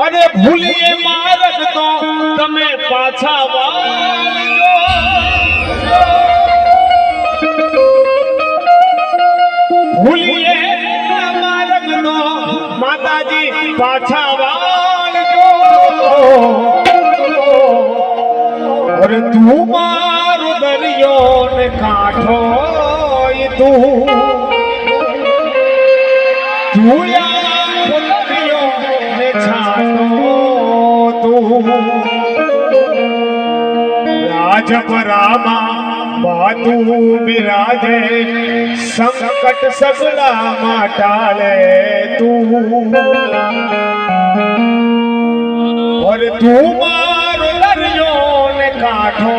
અરે ભૂલીએ માર્ગ તો તમે પાછા વાળજો ભૂલીએ માર્ગ તો માતાજી પાછા વાળજો અરે તું મારો દરિયો ને કાંઠો તું રાજપરામાં બાતું બિરાજે સંકટ સગલા ટાળે તું और તું મારો દરિયો ને કાંઠો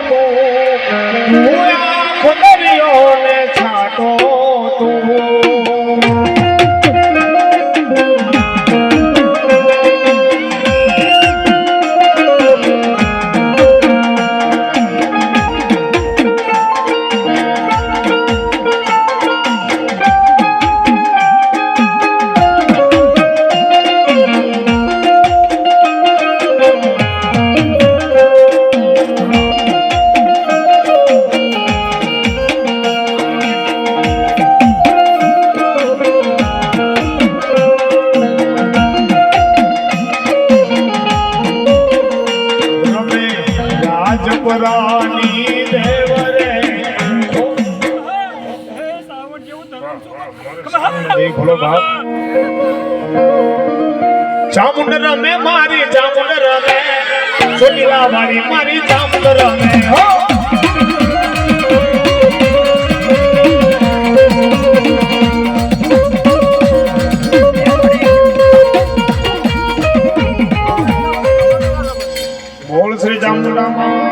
તું આખો દરિયો ને છાંટો તું ચામુંડ રમે મારી ચામુંડ રમે ચોટીલા વાળી મારી ચામુંડ રમે હો બોલ શ્રી ચામુંડા